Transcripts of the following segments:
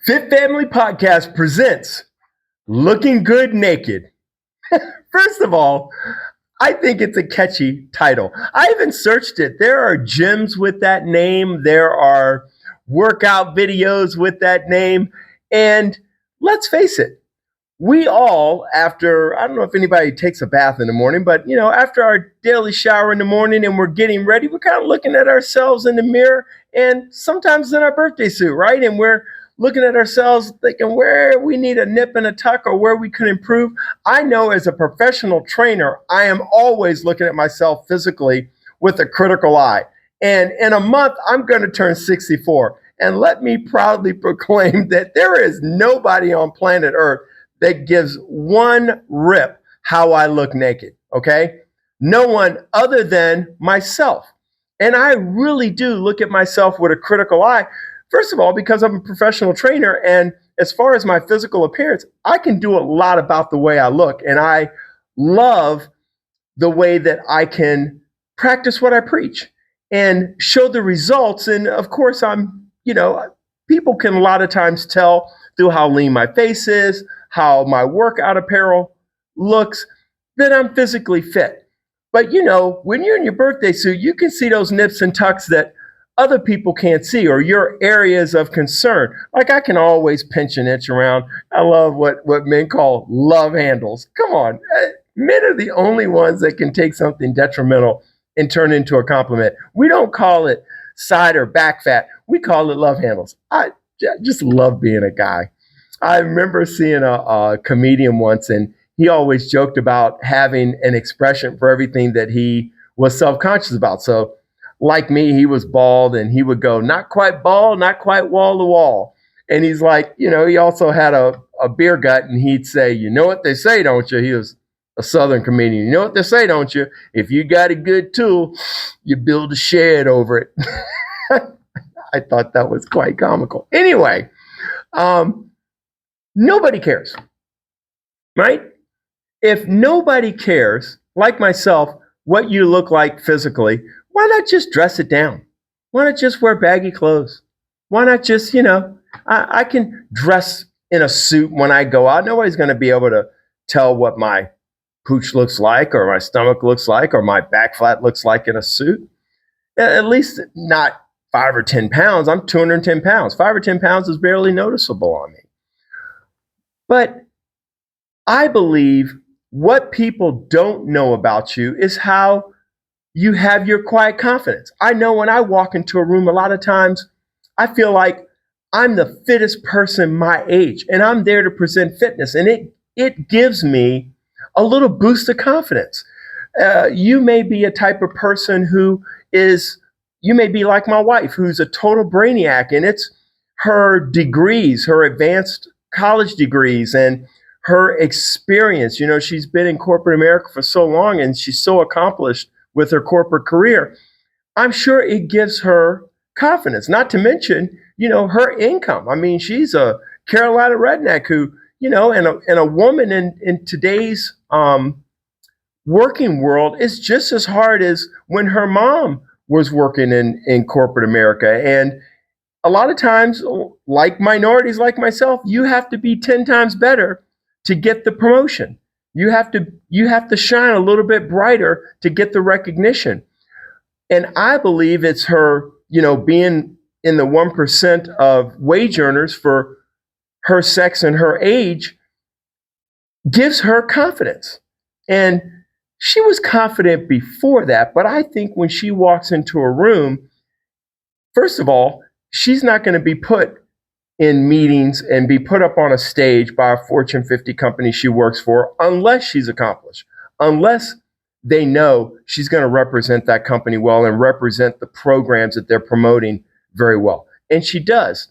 Fit Family Podcast presents Looking Good Naked. First of all, I think it's a catchy title. I even searched it. There are gyms with that name, there are workout videos with that name. And let's face it, we all, after, I don't know if anybody takes a bath in the morning, but after our daily shower in the morning and we're getting ready, we're kind of looking at ourselves in the mirror and sometimes in our birthday suit, right? And we're looking at ourselves thinking where we need a nip and a tuck or where we could improve. I know as a professional trainer, I am always looking at myself physically with a critical eye. And in a month, I'm going to turn 64. And let me proudly proclaim that there is nobody on planet Earth that gives one rip how I look naked, okay? No one other than myself. And I really do look at myself with a critical eye. First of all, because I'm a professional trainer, and as far as my physical appearance, I can do a lot about the way I look. And I love the way that I can practice what I preach and show the results. And of course, people can a lot of times tell through how lean my face is, how my workout apparel looks, that I'm physically fit. But when you're in your birthday suit, you can see those nips and tucks that other people can't see, or your areas of concern. Like I can always pinch an inch around. I love what men call love handles. Come on. Men are the only ones that can take something detrimental and turn it into a compliment. We don't call it side or back fat. We call it love handles. I just love being a guy. I remember seeing a comedian once, and he always joked about having an expression for everything that he was self-conscious about. So like me, he was bald, and he would go, not quite bald, not quite wall to wall. And he's like, he also had a beer gut, and he'd say, you know what they say, don't you? He was a Southern comedian. You know what they say, don't you? If you got a good tool, you build a shed over it. I thought that was quite comical. Anyway, nobody cares, right? If nobody cares, like myself, what you look like physically, why not just dress it down? Why not just wear baggy clothes? Why not just, I can dress in a suit when I go out. Nobody's going to be able to tell what my pooch looks like, or my stomach looks like, or my back flat looks like in a suit. At least not 5 or 10 pounds. I'm 210 pounds. 5 or 10 pounds is barely noticeable on me. But I believe what people don't know about you is how you have your quiet confidence. I know when I walk into a room, a lot of times I feel like I'm the fittest person my age, and I'm there to present fitness. And it gives me a little boost of confidence. You may be a type of person you may be like my wife, who's a total brainiac, and it's her degrees, her advanced college degrees, and her experience. She's been in corporate America for so long, and she's so accomplished with her corporate career. I'm sure it gives her confidence, not to mention, her income. I mean, she's a Carolina redneck who, and a woman in today's working world is just as hard as when her mom was working in corporate America. And a lot of times, like minorities like myself, you have to be 10 times better to get the promotion. You have to shine a little bit brighter to get the recognition. And I believe it's her, being in the 1% of wage earners for her sex and her age gives her confidence. And she was confident before that, but I think when she walks into a room, first of all, she's not going to be put in meetings and be put up on a stage by a Fortune 50 company she works for unless she's accomplished, unless they know she's going to represent that company well and represent the programs that they're promoting very well. And she does.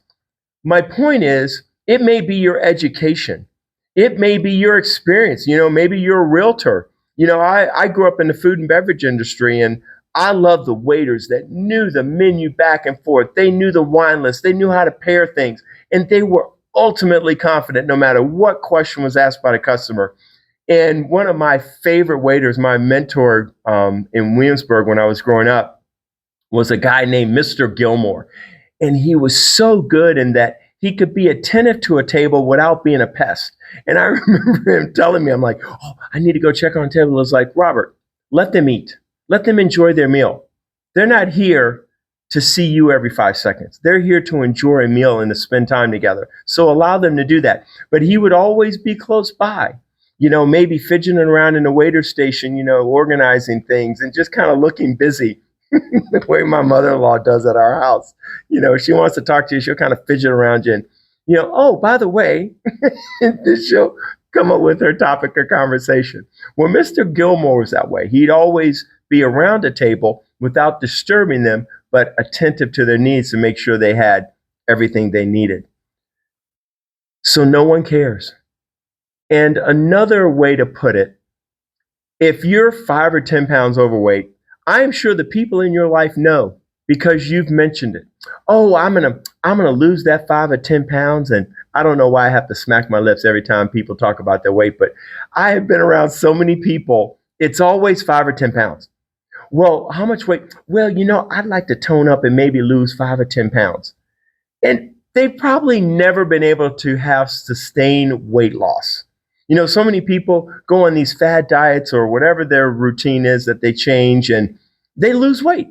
My point is, it may be your education. It may be your experience. Maybe you're a realtor. I grew up in the food and beverage industry, and I love the waiters that knew the menu back and forth. They knew the wine list. They knew how to pair things. And they were ultimately confident no matter what question was asked by the customer. And one of my favorite waiters, my mentor in Williamsburg when I was growing up, was a guy named Mr. Gilmore. And he was so good in that he could be attentive to a table without being a pest. And I remember him telling me, I'm like, oh, I need to go check on a table. It's like, Robert, let them eat. Let them enjoy their meal. They're not here to see you every 5 seconds. They're here to enjoy a meal and to spend time together. So allow them to do that. But he would always be close by, maybe fidgeting around in the waiter station, organizing things and just kind of looking busy the way my mother-in-law does at our house. She wants to talk to you. She'll kind of fidget around you and, oh, by the way, she'll come up with her topic of conversation. Well, Mr. Gilmore was that way. He'd always be around a table without disturbing them, but attentive to their needs to make sure they had everything they needed. So no one cares. And another way to put it, if you're 5 or 10 pounds overweight, I am sure the people in your life know because you've mentioned it. Oh, I'm gonna lose that 5 or 10 pounds, and I don't know why I have to smack my lips every time people talk about their weight, but I have been around so many people. It's always 5 or 10 pounds. Well, how much weight? Well, I'd like to tone up and maybe lose 5 or 10 pounds. And they've probably never been able to have sustained weight loss. So many people go on these fad diets or whatever their routine is that they change and they lose weight.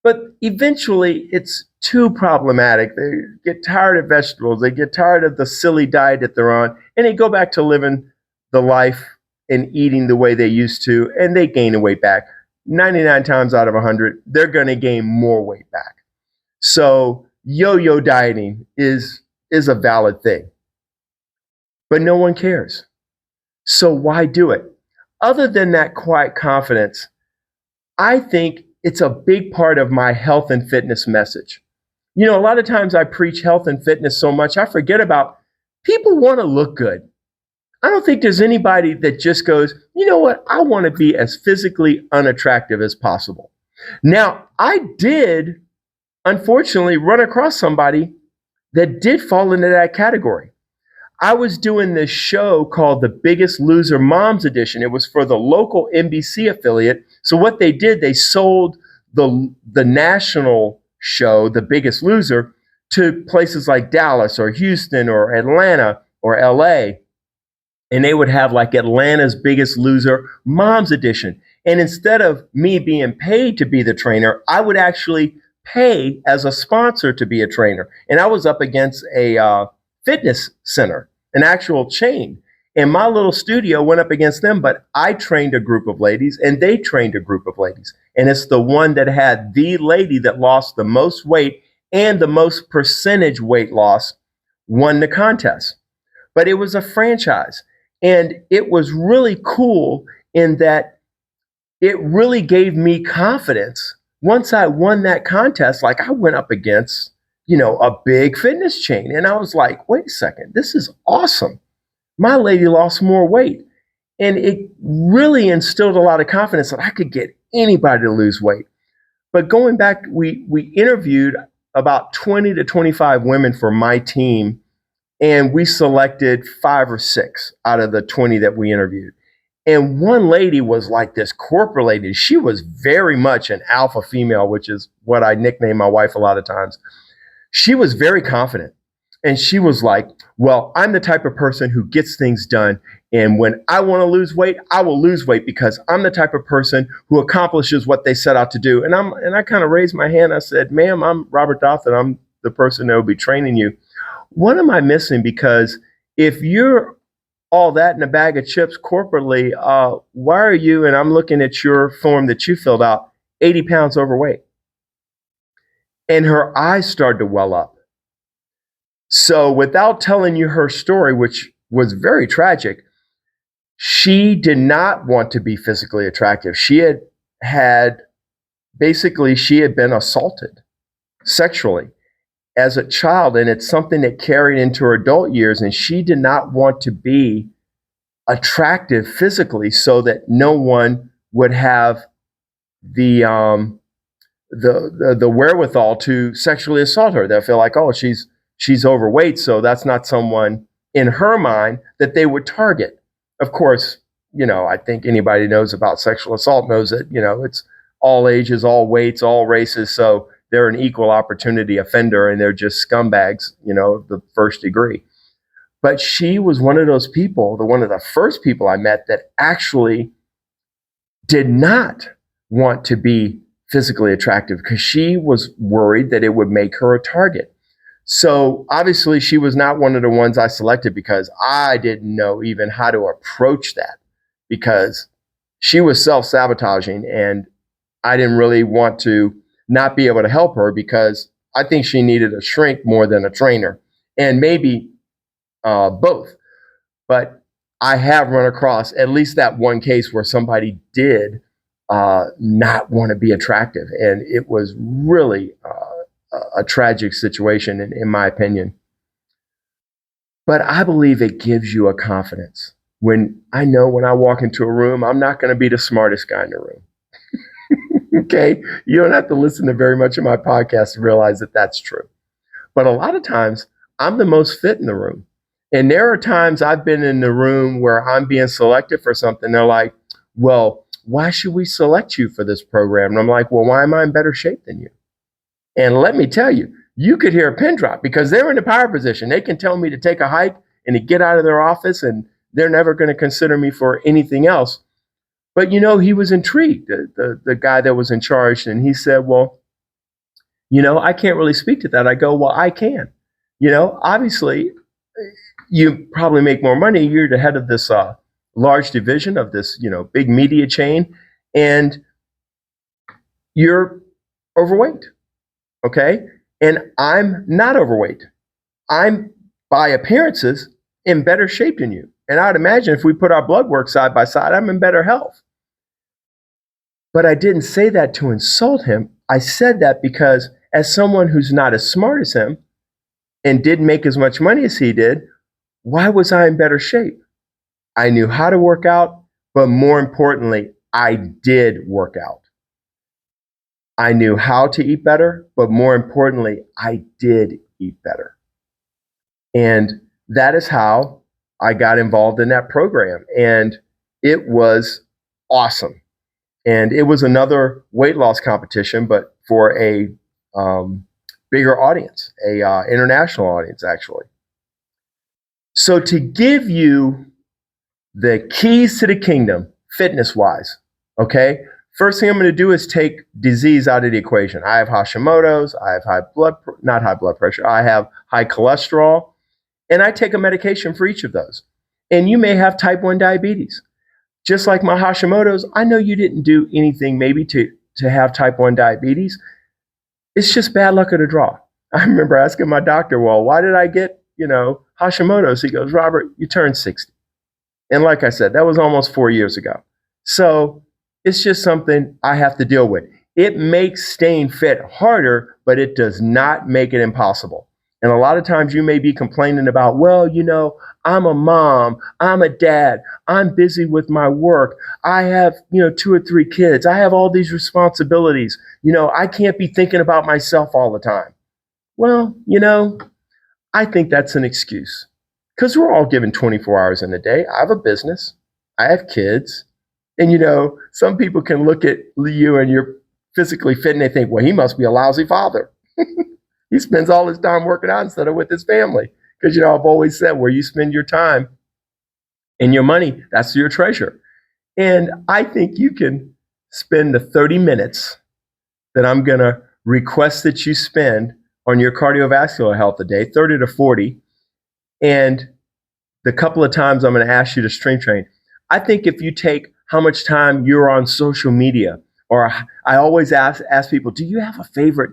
But eventually it's too problematic. They get tired of vegetables. They get tired of the silly diet that they're on, and they go back to living the life and eating the way they used to, and they gain the weight back. 99 times out of 100, they're going to gain more weight back. So yo-yo dieting is a valid thing. But no one cares. So why do it? Other than that quiet confidence, I think it's a big part of my health and fitness message. A lot of times I preach health and fitness so much, I forget about people want to look good. I don't think there's anybody that just goes, you know what, I want to be as physically unattractive as possible. Now, I did, unfortunately, run across somebody that did fall into that category. I was doing this show called The Biggest Loser Moms Edition. It was for the local NBC affiliate. So what they did, they sold the national show, The Biggest Loser, to places like Dallas or Houston or Atlanta or LA. And they would have like Atlanta's Biggest Loser Moms Edition. And instead of me being paid to be the trainer, I would actually pay as a sponsor to be a trainer. And I was up against a fitness center, an actual chain. And my little studio went up against them, but I trained a group of ladies and they trained a group of ladies. And it's the one that had the lady that lost the most weight and the most percentage weight loss won the contest. But it was a franchise. And it was really cool in that it really gave me confidence. Once I won that contest, like I went up against, a big fitness chain. And I was like, wait a second, this is awesome. My lady lost more weight. And it really instilled a lot of confidence that I could get anybody to lose weight. But going back, we interviewed about 20 to 25 women for my team. And we selected 5 or 6 out of the 20 that we interviewed. And one lady was like this corporate lady. She was very much an alpha female, which is what I nickname my wife a lot of times. She was very confident. And she was like, well, I'm the type of person who gets things done. And when I want to lose weight, I will lose weight because I'm the type of person who accomplishes what they set out to do. And I kind of raised my hand. I said, ma'am, I'm Robert Dothan. I'm the person that will be training you. What am I missing? Because if you're all that in a bag of chips corporately, why are you, and I'm looking at your form that you filled out, 80 pounds overweight? And her eyes started to well up. So without telling you her story, which was very tragic, she did not want to be physically attractive. She had been assaulted sexually as a child, and it's something that carried into her adult years, and she did not want to be attractive physically so that no one would have the wherewithal to sexually assault her. They'll feel like, oh, she's overweight, so that's not someone in her mind that they would target. Of course, I think anybody knows about sexual assault knows that, it's all ages, all weights, all races, so they're an equal opportunity offender and they're just scumbags, the first degree. But she was one of those people, one of the first people I met that actually did not want to be physically attractive because she was worried that it would make her a target. So obviously she was not one of the ones I selected because I didn't know even how to approach that, because she was self-sabotaging and I didn't really want to not be able to help her, because I think she needed a shrink more than a trainer, and maybe both. But I have run across at least that one case where somebody did not want to be attractive. And it was really a tragic situation, in my opinion. But I believe it gives you a confidence. When I walk into a room, I'm not going to be the smartest guy in the room. Okay? You don't have to listen to very much of my podcast to realize that that's true. But a lot of times, I'm the most fit in the room. And there are times I've been in the room where I'm being selected for something. They're like, well, why should we select you for this program? And I'm like, well, why am I in better shape than you? And let me tell you, you could hear a pin drop because they're in the power position. They can tell me to take a hike and to get out of their office, and they're never going to consider me for anything else. But, he was intrigued, the guy that was in charge. And he said, well, I can't really speak to that. I go, well, I can. Obviously, you probably make more money. You're the head of this large division of this, big media chain, and you're overweight. Okay. And I'm not overweight. I'm, by appearances, in better shape than you. And I would imagine if we put our blood work side by side, I'm in better health. But I didn't say that to insult him. I said that because, as someone who's not as smart as him and didn't make as much money as he did, why was I in better shape? I knew how to work out, but more importantly, I did work out. I knew how to eat better, but more importantly, I did eat better. And that is how I got involved in that program. And it was awesome. And it was another weight loss competition, but for a bigger audience, a international audience, actually. So to give you the keys to the kingdom, fitness-wise, okay? First thing I'm going to do is take disease out of the equation. I have Hashimoto's, I have not high blood pressure, I have high cholesterol, and I take a medication for each of those. And you may have type 1 diabetes. Just like my Hashimoto's, I know you didn't do anything maybe to have type 1 diabetes. It's just bad luck of the draw. I remember asking my doctor, well, why did I get, Hashimoto's? He goes, Robert, you turned 60. And like I said, that was almost 4 years ago. So it's just something I have to deal with. It makes staying fit harder, but it does not make it impossible. And a lot of times you may be complaining about, well, I'm a mom, I'm a dad, I'm busy with my work, I have, 2 or 3 kids, I have all these responsibilities, I can't be thinking about myself all the time. Well, I think that's an excuse, because we're all given 24 hours in a day. I have a business, I have kids, and some people can look at you and you're physically fit and they think, well, he must be a lousy father. He spends all his time working out instead of with his family. Because, I've always said, where you spend your time and your money, that's your treasure. And I think you can spend the 30 minutes that I'm going to request that you spend on your cardiovascular health a day, 30 to 40, and the couple of times I'm going to ask you to strength train. I think if you take how much time you're on social media, or I always ask people, do you have a favorite,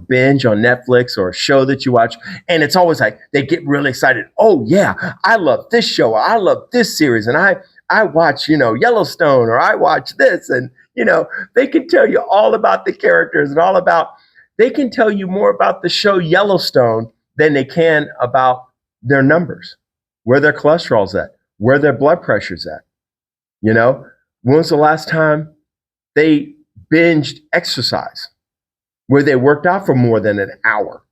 binge on Netflix or a show that you watch? And it's always like, they get really excited. Oh yeah, I love this show. I love this series. And I watch, Yellowstone, or I watch this. And, they can tell you all about the characters and they can tell you more about the show Yellowstone than they can about their numbers, where their cholesterol's at, where their blood pressure's at. When was the last time they binged exercise, where they worked out for more than an hour?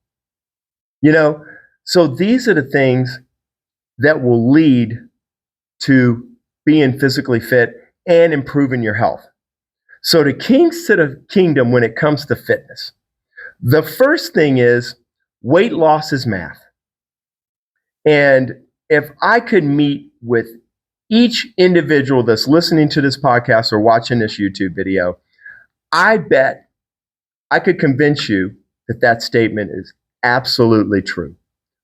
So these are the things that will lead to being physically fit and improving your health. So the keys to the kingdom when it comes to fitness. The first thing is weight loss is math. And if I could meet with each individual that's listening to this podcast or watching this YouTube video, I bet I could convince you that that statement is absolutely true.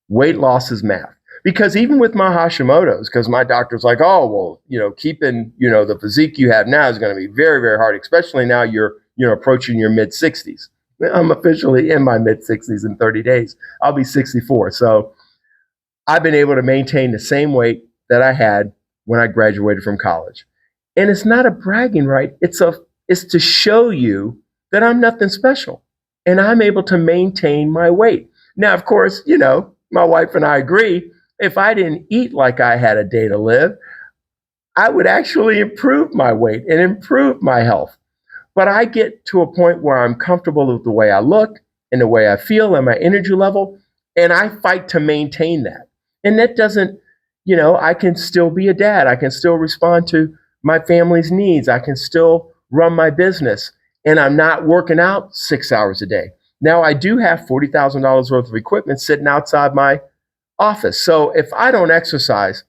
Weight loss is math. Because even with my Hashimoto's, because my doctor's like, oh, well, keeping, the physique you have now is going to be very, very hard, especially now you're, approaching your mid 60s. I'm officially in my mid 60s in 30 days. I'll be 64. So I've been able to maintain the same weight that I had when I graduated from college. And it's not a bragging right. It's to show you that I'm nothing special and I'm able to maintain my weight. Now, of course, my wife and I agree, if I didn't eat like I had a day to live, I would actually improve my weight and improve my health. But I get to a point where I'm comfortable with the way I look and the way I feel and my energy level, and I fight to maintain that. And that doesn't, I can still be a dad. I can still respond to my family's needs. I can still run my business, and I'm not working out 6 hours a day. Now, I do have $40,000 worth of equipment sitting outside my office. So if I don't exercise,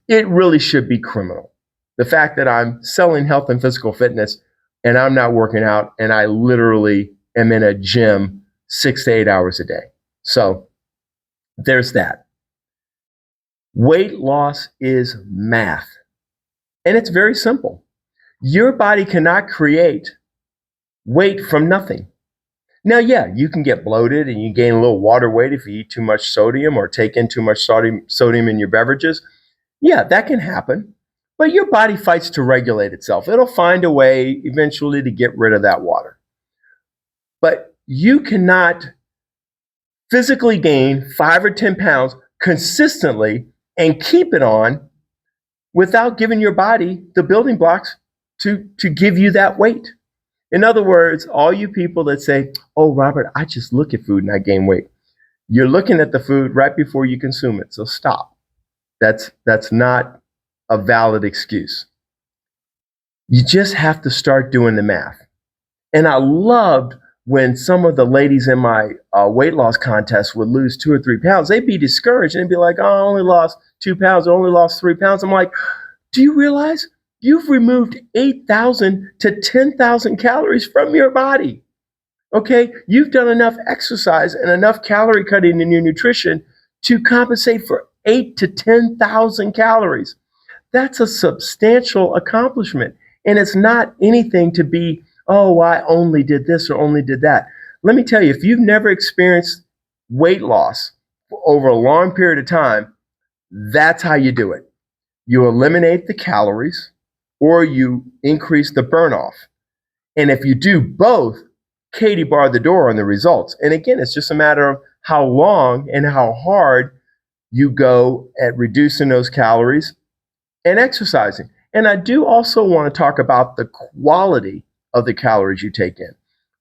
it really should be criminal. The fact that I'm selling health and physical fitness and I'm not working out, and I literally am in a gym 6 to 8 hours a day. So there's that. Weight loss is math. And it's very simple. Your body cannot create weight from nothing. Now, yeah, you can get bloated and you gain a little water weight if you eat too much sodium or take in too much sodium in your beverages. Yeah, that can happen. But your body fights to regulate itself. It'll find a way eventually to get rid of that water. But you cannot physically gain 5 or 10 pounds consistently and keep it on without giving your body the building blocks to give you that weight. In other words, all you people that say, oh, Robert, I just look at food and I gain weight. You're looking at the food right before you consume it. So stop. That's not a valid excuse. You just have to start doing the math. And I loved when some of the ladies in my weight loss contest would lose 2 or 3 pounds. They'd be discouraged and be like, oh, I only lost 2 pounds, I only lost 3 pounds. I'm like, do you realize you've removed 8,000 to 10,000 calories from your body? Okay, you've done enough exercise and enough calorie cutting in your nutrition to compensate for 8 to 10,000 calories. That's a substantial accomplishment. And it's not anything to be, oh, I only did this or only did that. Let me tell you, if you've never experienced weight loss over a long period of time, that's how you do it. You eliminate the calories or you increase the burn off. And if you do both, Katie barred the door on the results. And again, it's just a matter of how long and how hard you go at reducing those calories and exercising. And I do also want to talk about the quality of the calories you take in,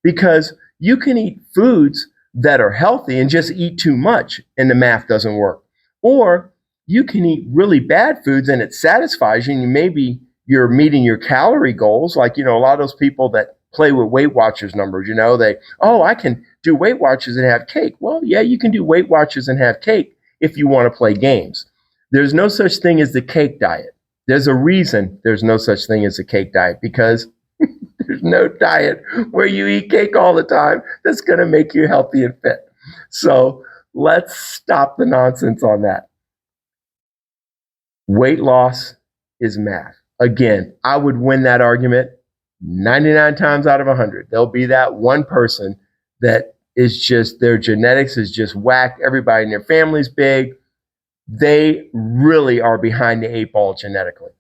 because you can eat foods that are healthy and just eat too much and the math doesn't work. Or you can eat really bad foods and it satisfies you and maybe you're meeting your calorie goals. Like, a lot of those people that play with Weight Watchers numbers, I can do Weight Watchers and have cake. Well, yeah, you can do Weight Watchers and have cake if you want to play games. There's no such thing as the cake diet. There's a reason there's no such thing as a cake diet, because there's no diet where you eat cake all the time that's going to make you healthy and fit. So let's stop the nonsense on that. Weight loss is math. Again, I would win that argument 99 times out of 100. There'll be that one person that is just, their genetics is just whacked. Everybody in their family's big. They really are behind the 8 ball genetically.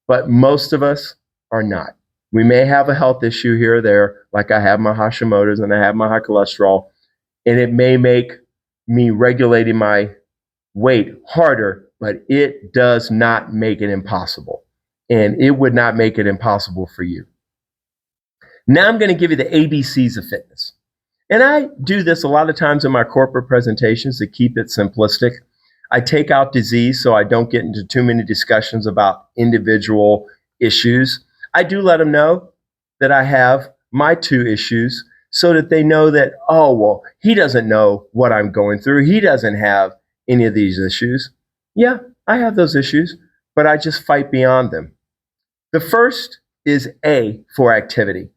But most of us are not. We may have a health issue here or there, like I have my Hashimoto's and I have my high cholesterol, and it may make me regulating my weight harder, but it does not make it impossible. And it would not make it impossible for you. Now I'm going to give you the ABCs of fitness. And I do this a lot of times in my corporate presentations to keep it simplistic. I take out disease so I don't get into too many discussions about individual issues. I do let them know that I have my 2 issues so that they know that, oh, well, he doesn't know what I'm going through. He doesn't have any of these issues. Yeah, I have those issues, but I just fight beyond them. The first is A, for activity.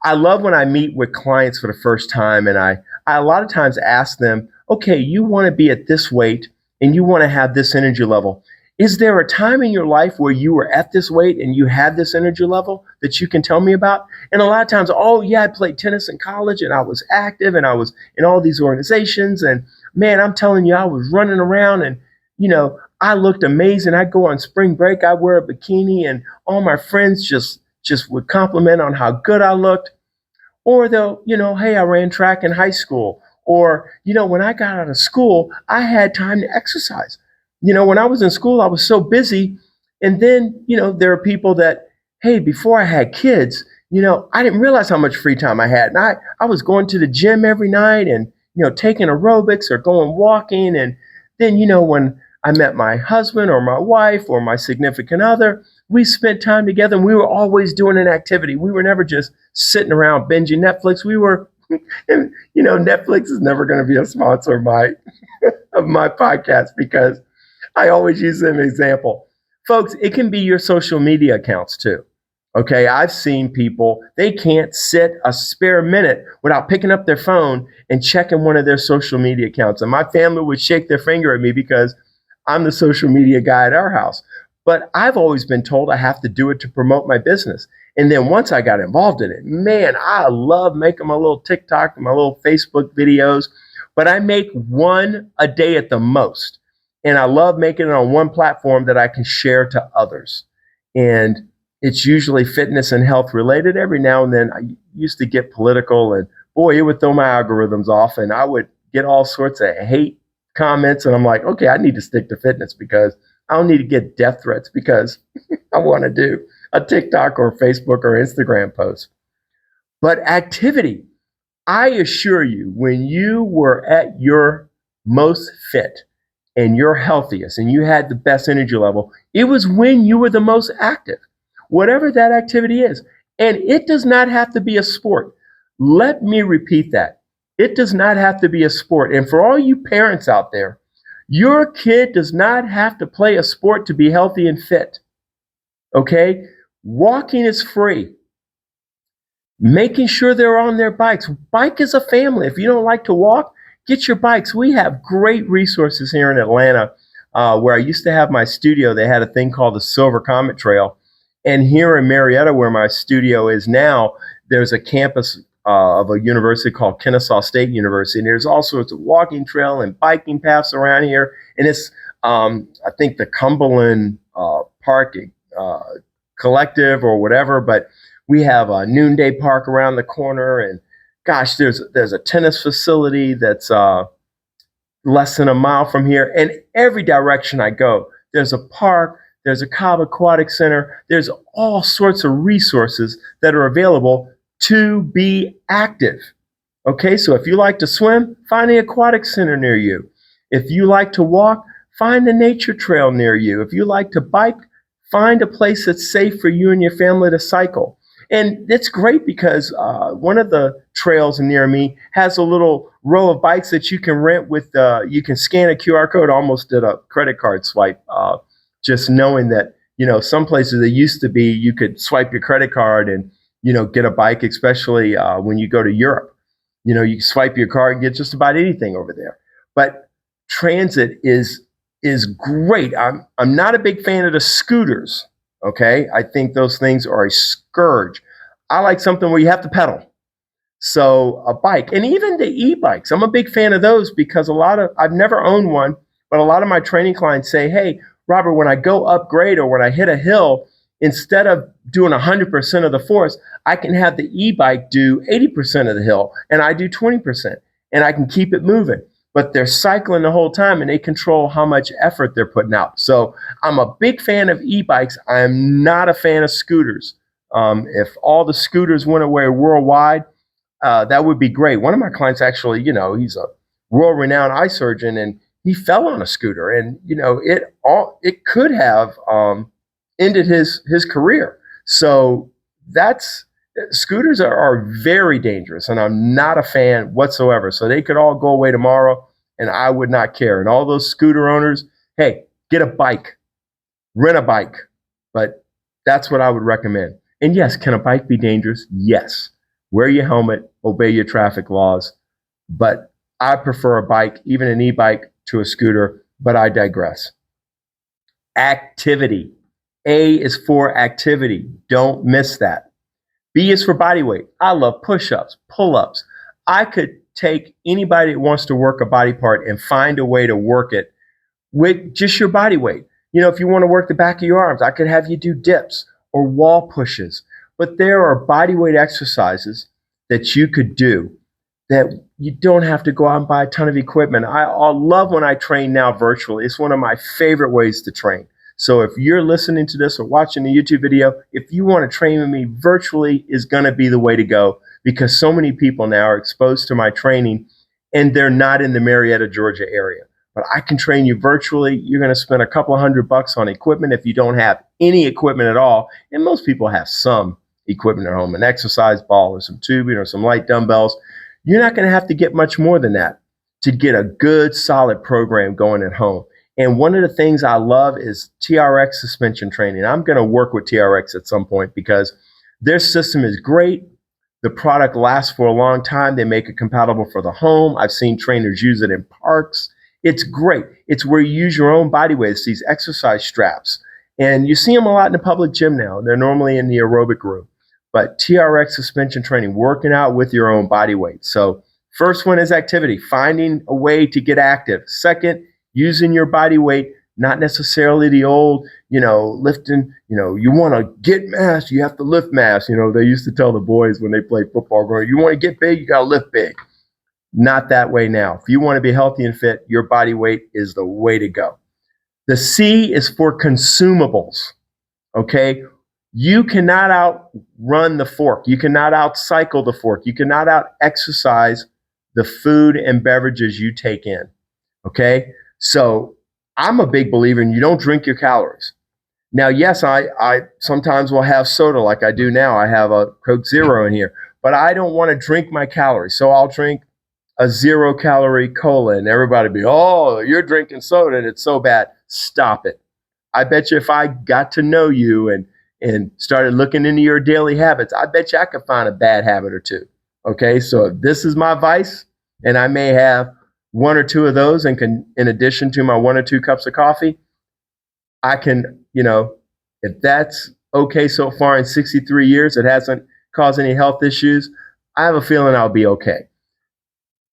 I love when I meet with clients for the first time, and I a lot of times ask them, okay, you want to be at this weight and you want to have this energy level. Is there a time in your life where you were at this weight and you had this energy level that you can tell me about? And a lot of times, oh, yeah, I played tennis in college and I was active and I was in all these organizations. And man, I'm telling you, I was running around and, I looked amazing. I go on spring break, I wear a bikini, and all my friends just would compliment on how good I looked. Or they'll, hey, I ran track in high school. Or, when I got out of school, I had time to exercise. When I was in school, I was so busy. And then, there are people that, hey, before I had kids, I didn't realize how much free time I had. And I was going to the gym every night and, taking aerobics or going walking. And then, when I met my husband or my wife or my significant other, we spent time together and we were always doing an activity. We were never just sitting around binging Netflix. We were, and Netflix is never going to be a sponsor of my podcast because I always use an example. Folks, it can be your social media accounts too. Okay, I've seen people, they can't sit a spare minute without picking up their phone and checking one of their social media accounts. And my family would shake their finger at me because I'm the social media guy at our house. But I've always been told I have to do it to promote my business. And then once I got involved in it, man, I love making my little TikTok and my little Facebook videos, but I make one a day at the most. And I love making it on one platform that I can share to others. And it's usually fitness and health related. Every now and then I used to get political and boy, it would throw my algorithms off and I would get all sorts of hate comments. And I'm like, okay, I need to stick to fitness because I don't need to get death threats because I want to do a TikTok or Facebook or Instagram post. But activity, I assure you, when you were at your most fit and your healthiest and you had the best energy level, it was when you were the most active, whatever that activity is. And it does not have to be a sport. Let me repeat that. It does not have to be a sport. And for all you parents out there, your kid does not have to play a sport to be healthy and fit. Okay? Walking is free. Making sure they're on their bikes. Bike is a family. If you don't like to walk, get your bikes. We have great resources here in Atlanta. Where I used to have my studio, they had a thing called the Silver Comet Trail. And here in Marietta, where my studio is now, there's a campus of a university called Kennesaw State University. And there's all sorts of walking trail and biking paths around here. And it's, I think, the Cumberland Park Collective or whatever. But we have a Noonday Park around the corner. And gosh, there's a tennis facility that's less than a mile from here. And every direction I go, there's a park, there's a Cobb Aquatic Center. There's all sorts of resources that are available to be active. Okay, so if you like to swim, find the aquatic center near you. If you like to walk, find the nature trail near you. If you like to bike, find a place that's safe for you and your family to cycle. And it's great because one of the trails near me has a little row of bikes that you can rent with, you can scan a QR code, almost did a credit card swipe, just knowing that, some places it used to be you could swipe your credit card and, get a bike, especially when you go to Europe. You swipe your card and get just about anything over there. But transit is great. I'm not a big fan of the scooters. Okay, I think those things are a scourge. I like something where you have to pedal. So a bike, and even the e-bikes, I'm a big fan of those because I've never owned one, but a lot of my training clients say, hey, Robert, when I go upgrade or when I hit a hill, instead of doing 100% of the force, I can have the e-bike do 80% of the hill and I do 20% and I can keep it moving. But they're cycling the whole time and they control how much effort they're putting out. So I'm a big fan of e-bikes. I am not a fan of scooters. If all the scooters went away worldwide, that would be great. One of my clients actually, he's a world-renowned eye surgeon and he fell on a scooter and, it could have ended his career. So that's Scooters are very dangerous, and I'm not a fan whatsoever. So they could all go away tomorrow, and I would not care. And all those scooter owners, hey, get a bike, rent a bike. But that's what I would recommend. And yes, can a bike be dangerous? Yes. Wear your helmet, obey your traffic laws. But I prefer a bike, even an e-bike, to a scooter. But I digress. Activity. A is for activity. Don't miss that. B is for body weight. I love push-ups, pull-ups. I could take anybody that wants to work a body part and find a way to work it with just your body weight. You know, if you want to work the back of your arms, I could have you do dips or wall pushes. But there are body weight exercises that you could do that you don't have to go out and buy a ton of equipment. I love when I train now virtually. It's one of my favorite ways to train. So if you're listening to this or watching the YouTube video, if you want to train with me, virtually is going to be the way to go, because so many people now are exposed to my training and they're not in the Marietta, Georgia area. But I can train you virtually. You're going to spend a couple of $100 on equipment if you don't have any equipment at all. And most people have some equipment at home, an exercise ball or some tubing or some light dumbbells. You're not going to have to get much more than that to get a good, solid program going at home. And one of the things I love is TRX suspension training. I'm going to work with TRX at some point because their system is great. The product lasts for a long time. They make it compatible for the home. I've seen trainers use it in parks. It's great. It's where you use your own body weight. It's these exercise straps. And you see them a lot in the public gym now. They're normally in the aerobic room. But TRX suspension training, working out with your own body weight. So first one is activity, finding a way to get active. Second, using your body weight, not necessarily the old, lifting, you want to get mass, you have to lift mass. They used to tell the boys when they played football, you want to get big, you got to lift big. Not that way now. If you want to be healthy and fit, your body weight is the way to go. The C is for consumables, okay? You cannot outrun the fork. You cannot outcycle the fork. You cannot out-exercise the food and beverages you take in, okay? So I'm a big believer in you don't drink your calories. Now, yes, I sometimes will have soda like I do now. I have a Coke Zero in here, but I don't want to drink my calories. So I'll drink a 0-calorie cola, and everybody be, oh, you're drinking soda and it's so bad. Stop it. I bet you if I got to know you and started looking into your daily habits, I bet you I could find a bad habit or two. Okay, so if this is my vice, and I may have one or two of those, and in addition to my 1 or 2 cups of coffee, I can, if that's okay so far in 63 years, it hasn't caused any health issues, I have a feeling I'll be okay.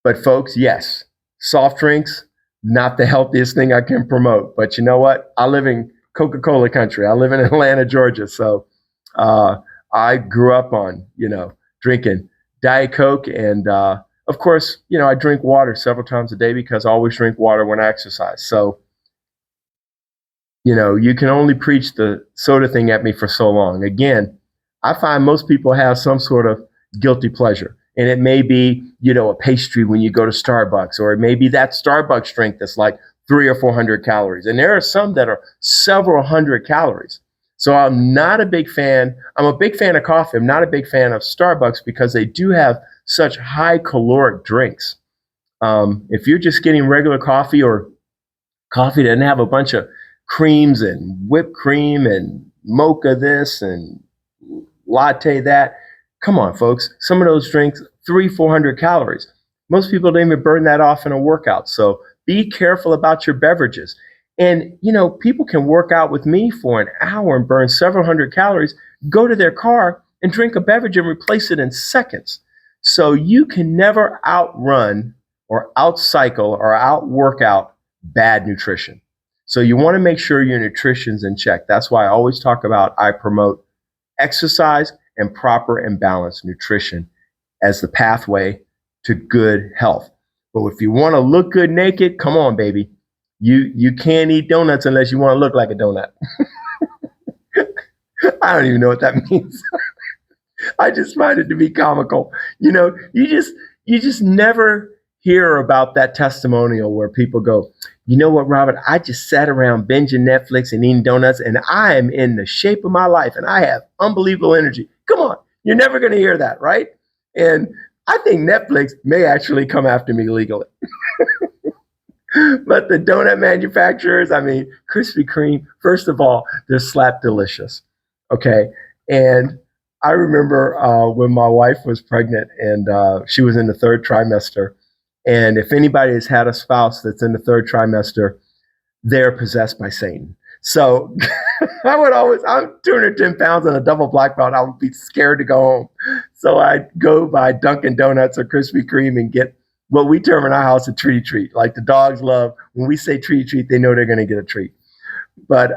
But folks, yes, soft drinks, not the healthiest thing I can promote. But you know what? I live in Coca-Cola country. I live in Atlanta, Georgia. So I grew up on, drinking Diet Coke. And of course, I drink water several times a day because I always drink water when I exercise. So, you can only preach the soda thing at me for so long. Again, I find most people have some sort of guilty pleasure. And it may be, a pastry when you go to Starbucks, or it may be that Starbucks drink that's like 300 or 400 calories. And there are some that are several hundred calories. So I'm not a big fan. I'm a big fan of coffee. I'm not a big fan of Starbucks because they do have such high caloric drinks. If you're just getting regular coffee, or coffee that doesn't have a bunch of creams and whipped cream and mocha this and latte that, come on, folks. Some of those drinks, 300-400 calories. Most people don't even burn that off in a workout. So be careful about your beverages. And, people can work out with me for an hour and burn several hundred calories, go to their car and drink a beverage and replace it in seconds. So you can never outrun or outcycle or outworkout bad nutrition. So you want to make sure your nutrition's in check. That's why I always talk about, I promote exercise and proper and balanced nutrition as the pathway to good health. But if you want to look good naked, come on, baby. You can't eat donuts unless you want to look like a donut. I don't even know what that means. I just find it to be comical. You just never hear about that testimonial where people go, you know what, Robert, I just sat around binging Netflix and eating donuts, and I am in the shape of my life, and I have unbelievable energy. Come on. You're never going to hear that, right? And I think Netflix may actually come after me legally. But the donut manufacturers, I mean, Krispy Kreme, first of all, they're slap delicious. Okay. And I remember when my wife was pregnant and she was in the third trimester. And if anybody has had a spouse that's in the third trimester, they're possessed by Satan. So I'm 210 pounds and a double black belt. I would be scared to go home. So I'd go buy Dunkin' Donuts or Krispy Kreme and get what we term in our house a treat. Like the dogs love, when we say treat, they know they're going to get a treat. But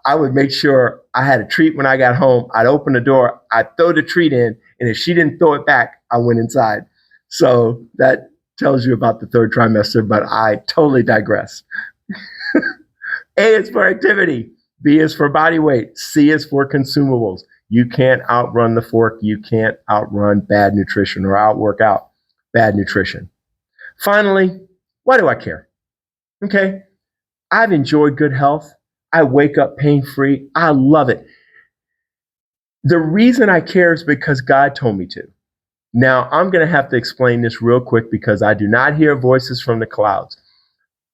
I would make sure I had a treat when I got home. I'd open the door, I'd throw the treat in, and if she didn't throw it back, I went inside. So that tells you about the third trimester, but I totally digress. A is for activity. B is for body weight. C is for consumables. You can't outrun the fork. You can't outrun bad nutrition or outwork out bad nutrition. Finally, why do I care? Okay, I've enjoyed good health. I wake up pain-free. I love it. The reason I care is because God told me to. Now, I'm going to have to explain this real quick because I do not hear voices from the clouds.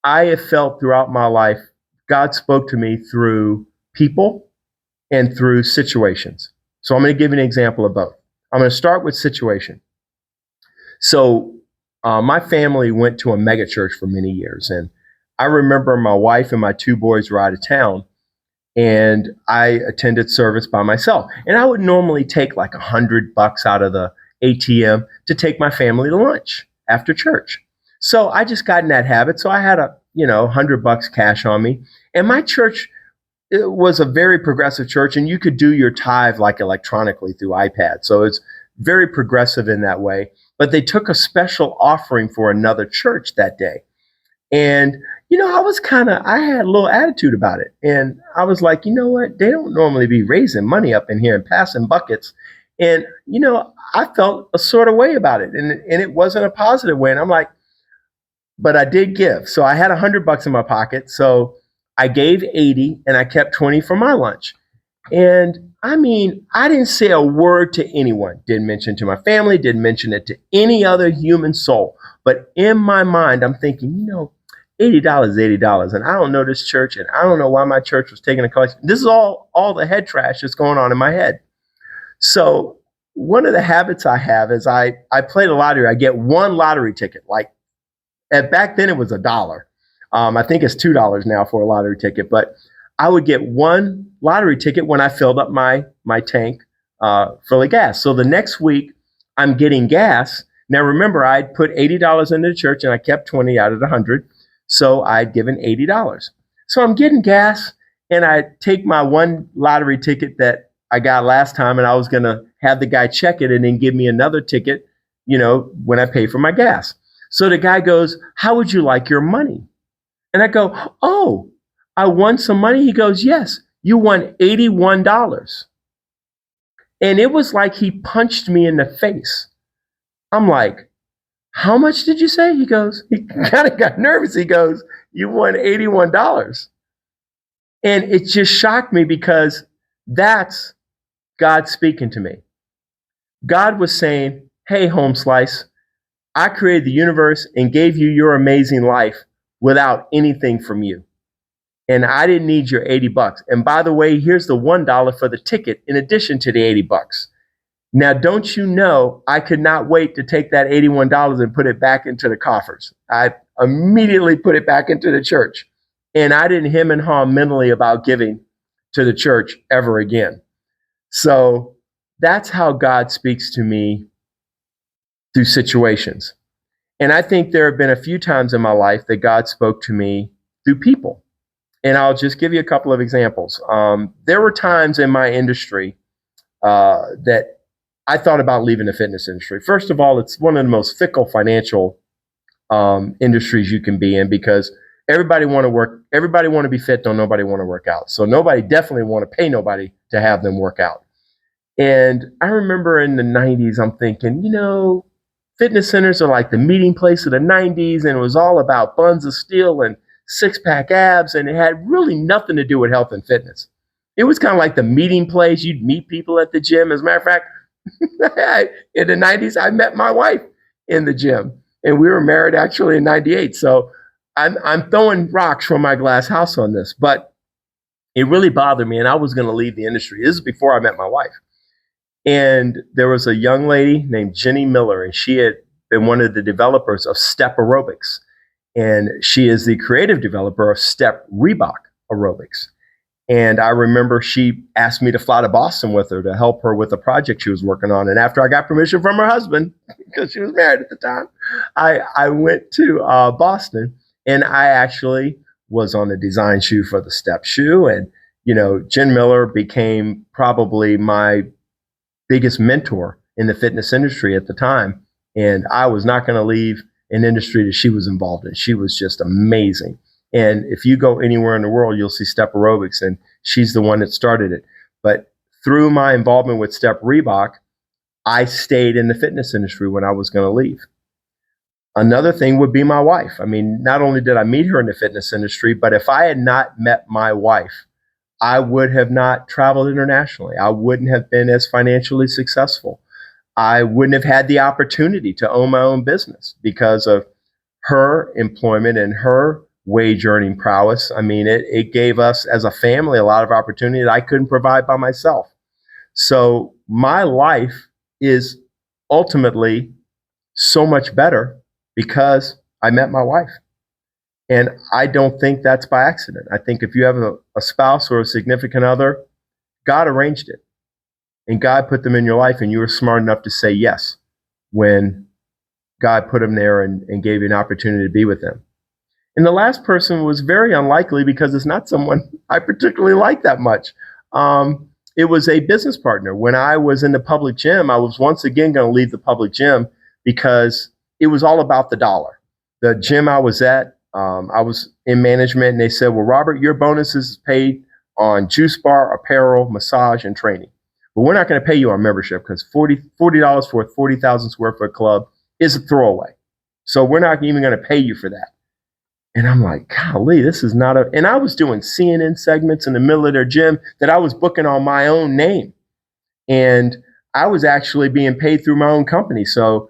I have felt throughout my life, God spoke to me through people and through situations. So I'm going to give you an example of both. I'm going to start with situation. So my family went to a mega church for many years. And I remember my wife and my two boys were out of town and I attended service by myself. And I would normally take like $100 out of the ATM to take my family to lunch after church. So I just got in that habit. So I had $100 cash on me. And my church, it was a very progressive church, and you could do your tithe like electronically through iPad. So it's very progressive in that way. But they took a special offering for another church that day. And, I had a little attitude about it. And I was like, you know what? They don't normally be raising money up in here and passing buckets. And, I felt a sort of way about it. And it wasn't a positive way. And I'm like, but I did give. So I had $100 in my pocket. So I gave 80 and I kept 20 for my lunch. And I mean, I didn't say a word to anyone, didn't mention to my family, didn't mention it to any other human soul. But in my mind, I'm thinking, $80 is $80. And I don't know this church and I don't know why my church was taking a collection. This is all the head trash that's going on in my head. So one of the habits I have is I play the lottery. I get one lottery ticket. Back then it was $1. I think it's $2 now for a lottery ticket, but I would get one lottery ticket when I filled up my tank full of gas. So the next week I'm getting gas. Now remember, I'd put $80 into the church and I kept 20 out of the 100. So I'd given $80. So I'm getting gas and I take my one lottery ticket that I got last time and I was going to have the guy check it and then give me another ticket, when I pay for my gas. So the guy goes, "How would you like your money?" And I go, "Oh, I won some money." He goes, "Yes, you won $81. And it was like he punched me in the face. I'm like, "How much did you say?" He kind of got nervous. He goes, "You won $81. And it just shocked me because that's God speaking to me. God was saying, "Hey, Home Slice, I created the universe and gave you your amazing life without anything from you. And I didn't need your $80. And by the way, here's the $1 for the ticket in addition to the $80. Now, don't you know, I could not wait to take that $81 and put it back into the coffers. I immediately put it back into the church. And I didn't hem and haw mentally about giving to the church ever again." So that's how God speaks to me through situations. And I think there have been a few times in my life that God spoke to me through people. And I'll just give you a couple of examples. There were times in my industry that I thought about leaving the fitness industry. First of all, it's one of the most fickle financial industries you can be in because everybody want to work, everybody want to be fit, don't nobody want to work out. So nobody definitely want to pay nobody to have them work out. And I remember in the 90s, I'm thinking, fitness centers are like the meeting place of the 90s, and it was all about buns of steel and six-pack abs, and it had really nothing to do with health and fitness. It was kind of like the meeting place. You'd meet people at the gym. As a matter of fact, In the 90s, I met my wife in the gym, and we were married actually in 98. So I'm throwing rocks from my glass house on this, but it really bothered me, and I was going to leave the industry. This is before I met my wife. And there was a young lady named Jenny Miller, and she had been one of the developers of Step Aerobics. And she is the creative developer of Step Reebok Aerobics. And I remember she asked me to fly to Boston with her to help her with a project she was working on. And after I got permission from her husband, because she was married at the time, I went to Boston, and I actually was on the design shoe for the Step shoe. And, Jen Miller became probably my biggest mentor in the fitness industry at the time. And I was not going to leave an industry that she was involved in. She was just amazing. And if you go anywhere in the world, you'll see Step Aerobics, and she's the one that started it. But through my involvement with Step Reebok, I stayed in the fitness industry when I was going to leave. Another thing would be my wife. I mean, not only did I meet her in the fitness industry, but if I had not met my wife, I would have not traveled internationally. I wouldn't have been as financially successful. I wouldn't have had the opportunity to own my own business because of her employment and her wage earning prowess. I mean, it gave us as a family a lot of opportunity that I couldn't provide by myself. So my life is ultimately so much better because I met my wife. And I don't think that's by accident. I think if you have a spouse or a significant other, God arranged it. And God put them in your life, and you were smart enough to say yes when God put them there and gave you an opportunity to be with them. And the last person was very unlikely because it's not someone I particularly like that much. It was a business partner. When I was in the public gym, I was once again going to leave the public gym because it was all about the dollar. The gym I was at, I was in management, and they said, well, Robert, your bonuses is paid on juice bar, apparel, massage, and training. But we're not going to pay you our membership because $40 for a 40,000 square foot club is a throwaway. So we're not even going to pay you for that. And I'm like, golly, this is not and I was doing CNN segments in the middle of their gym that I was booking on my own name. And I was actually being paid through my own company. So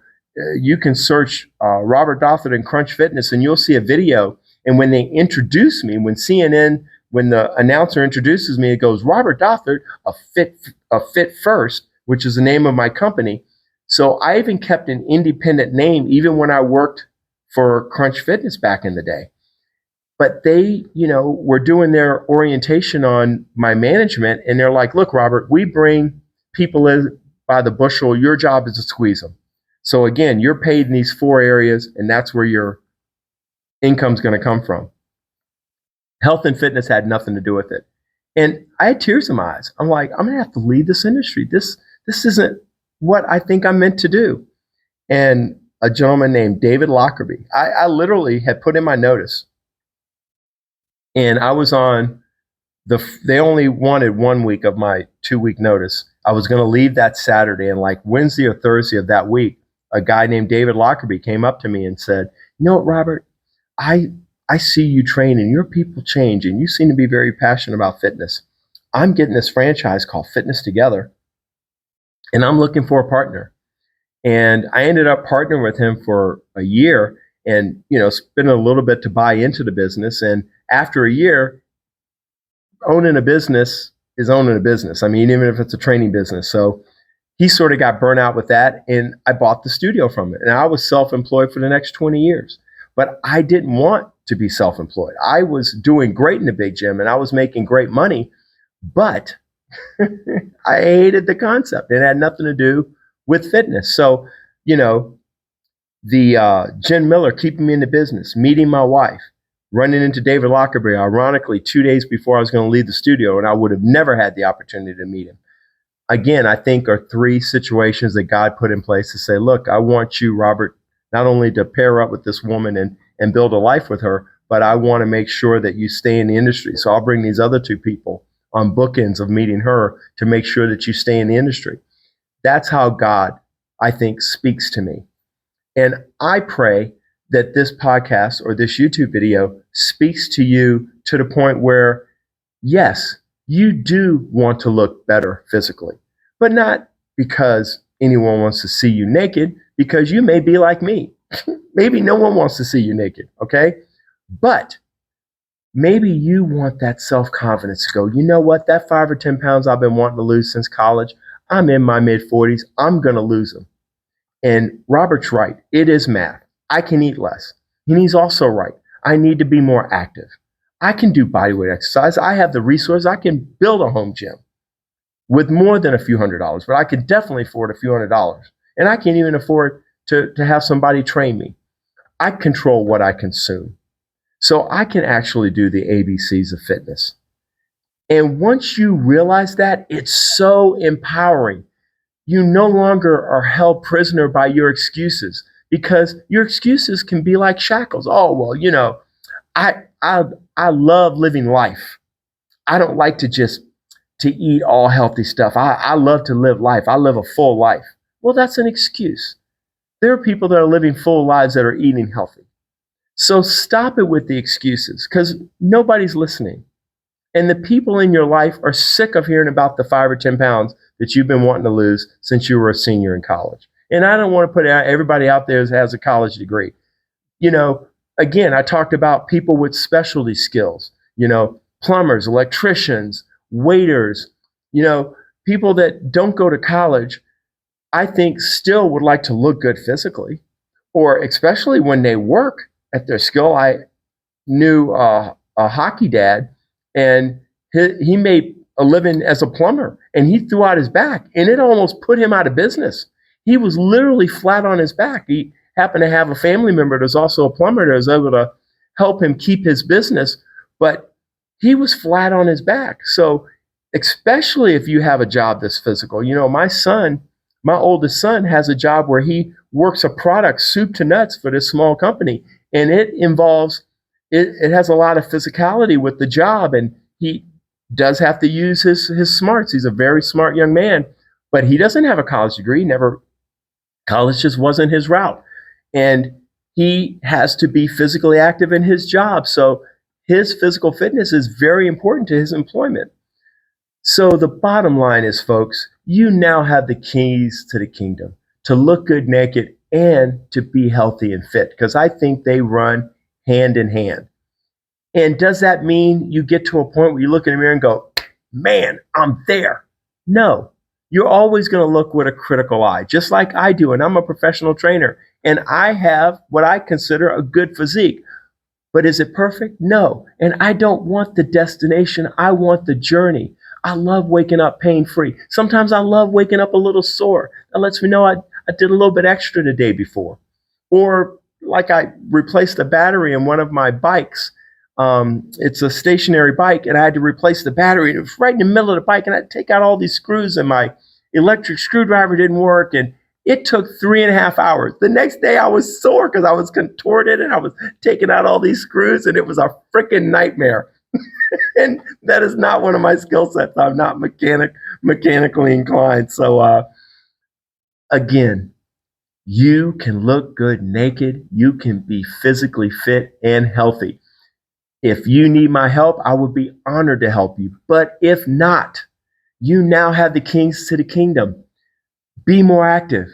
you can search Robert Dothert and Crunch Fitness, and you'll see a video. And when they introduce me, when the announcer introduces me, it goes, Robert Dothert, a Fit First, which is the name of my company. So I even kept an independent name even when I worked for Crunch Fitness back in the day. But they, were doing their orientation on my management, and they're like, look, Robert, we bring people in by the bushel. Your job is to squeeze them. So again, you're paid in these 4 areas, and that's where your income's going to come from. Health and fitness had nothing to do with it. And I had tears in my eyes. I'm like, I'm going to have to leave this industry. This isn't what I think I'm meant to do. And a gentleman named David Lockerbie, I literally had put in my notice. And I was on they only wanted 1 week of my 2-week notice. I was going to leave that Saturday, and like Wednesday or Thursday of that week, a guy named David Lockerbie came up to me and said, you know what, Robert, I see you train and your people change, and you seem to be very passionate about fitness. I'm getting this franchise called Fitness Together, and I'm looking for a partner. And I ended up partnering with him for a year and, spending a little bit to buy into the business. And after a year, owning a business is owning a business. I mean, even if it's a training business. So he sort of got burnt out with that, and I bought the studio from it. And I was self-employed for the next 20 years. But I didn't want to be self-employed. I was doing great in the big gym, and I was making great money, but I hated the concept. It had nothing to do with fitness. So, the Jen Miller keeping me in the business, meeting my wife, running into David Lockerbie, ironically, 2 days before I was going to leave the studio, and I would have never had the opportunity to meet him. Again, I think are 3 situations that God put in place to say, look, I want you, Robert, not only to pair up with this woman and build a life with her, but I want to make sure that you stay in the industry. So I'll bring these other 2 people on bookends of meeting her to make sure that you stay in the industry. That's how God, I think, speaks to me. And I pray that this podcast or this YouTube video speaks to you to the point where, yes, you do want to look better physically, but not because anyone wants to see you naked, because you may be like me. Maybe no one wants to see you naked, okay? But maybe you want that self-confidence to go, you know what, that 5 or 10 pounds I've been wanting to lose since college, I'm in my mid-40s, I'm going to lose them. And Robert's right, it is math. I can eat less. And he's also right, I need to be more active. I can do bodyweight exercise. I have the resources. I can build a home gym with more than a few $100s, but I can definitely afford a few $100s. And I can't even afford to have somebody train me. I control what I consume. So I can actually do the ABCs of fitness. And once you realize that, it's so empowering. You no longer are held prisoner by your excuses, because your excuses can be like shackles. Oh, well, you know, I love living life. I don't like to eat all healthy stuff. I love to live life. I live a full life. Well, that's an excuse. There are people that are living full lives that are eating healthy. So stop it with the excuses, because nobody's listening. And the people in your life are sick of hearing about the 5 or 10 pounds that you've been wanting to lose since you were a senior in college. And I don't want to put everybody out there that has a college degree. You know, again, I talked about people with specialty skills, you know, plumbers, electricians, waiters, you know, people that don't go to college, I think still would like to look good physically, or especially when they work at their skill. I knew a hockey dad, and he made a living as a plumber, and he threw out his back, and it almost put him out of business. He was literally flat on his back. He happened to have a family member that's also a plumber that was able to help him keep his business, but he was flat on his back. So especially if you have a job that's physical, you know, my oldest son has a job where he works a product soup to nuts for this small company, and it has a lot of physicality with the job, and he does have to use his smarts. He's a very smart young man, but he doesn't have a college degree. College just wasn't his route. And he has to be physically active in his job. So his physical fitness is very important to his employment. So the bottom line is, folks, you now have the keys to the kingdom, to look good naked and to be healthy and fit, because I think they run hand in hand. And does that mean you get to a point where you look in the mirror and go, man, I'm there? No, you're always going to look with a critical eye, just like I do. And I'm a professional trainer, and I have what I consider a good physique. But is it perfect? No. And I don't want the destination. I want the journey. I love waking up pain-free. Sometimes I love waking up a little sore. That lets me know I did a little bit extra the day before. Or like I replaced the battery in one of my bikes. It's a stationary bike, and I had to replace the battery. It was right in the middle of the bike, and I had to take out all these screws, and my electric screwdriver didn't work, and it took 3.5 hours. The next day I was sore because I was contorted and I was taking out all these screws, and it was a freaking nightmare. And that is not one of my skill sets. I'm not mechanically inclined. So again, you can look good naked. You can be physically fit and healthy. If you need my help, I would be honored to help you. But if not, you now have the keys to the kingdom. Be more active.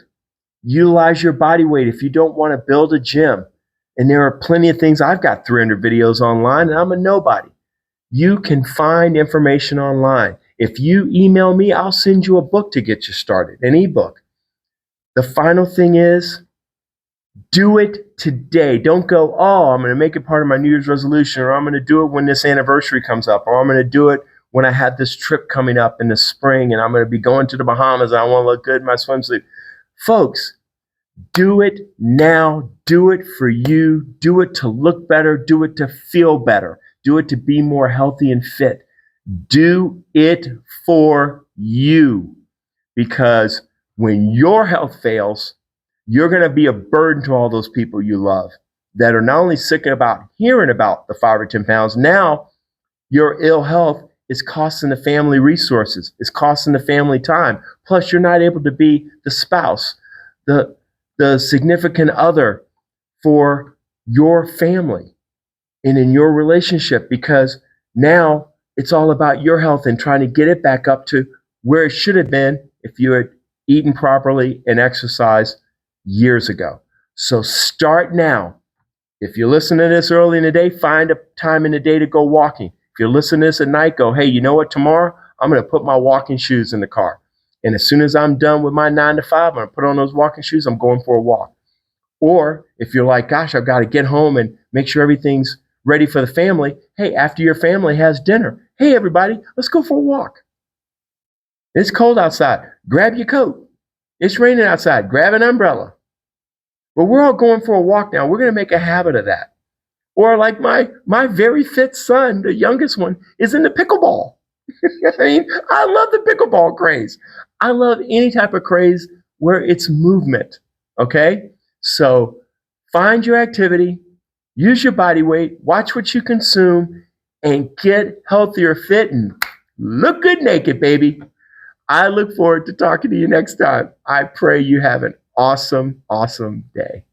Utilize your body weight if you don't want to build a gym. And there are plenty of things. I've got 300 videos online, and I'm a nobody. You can find information online. If you email me, I'll send you a book to get you started, an ebook. The final thing is, do it today. Don't go, oh, I'm going to make it part of my New Year's resolution, or I'm going to do it when this anniversary comes up, or I'm going to do it when I have this trip coming up in the spring, and I'm going to be going to the Bahamas, and I want to look good in my swimsuit. Folks, do it now. Do it for you. Do it to look better. Do it to feel better. Do it to be more healthy and fit. Do it for you, because when your health fails, you're going to be a burden to all those people you love that are not only sick about hearing about the 5 or 10 pounds. Now your ill health is costing the family resources. It's costing the family time. Plus, you're not able to be the spouse, the significant other for your family and in your relationship, because now it's all about your health and trying to get it back up to where it should have been if you had eaten properly, and exercised years ago. So start now. If you listen to this early in the day, find a time in the day to go walking. If you're listening to this at night, go, hey, you know what? Tomorrow, I'm going to put my walking shoes in the car. And as soon as I'm done with my 9 to 5, I'm going to put on those walking shoes. I'm going for a walk. Or if you're like, gosh, I've got to get home and make sure everything's ready for the family. Hey, after your family has dinner, hey, everybody, let's go for a walk. It's cold outside. Grab your coat. It's raining outside. Grab an umbrella. But we're all going for a walk now. We're going to make a habit of that. Or like my very fit son, the youngest one, is into pickleball. I mean, I love the pickleball craze. I love any type of craze where it's movement. Okay? So find your activity, use your body weight, watch what you consume, and get healthier, fit, and look good naked, baby. I look forward to talking to you next time. I pray you have an awesome, awesome day.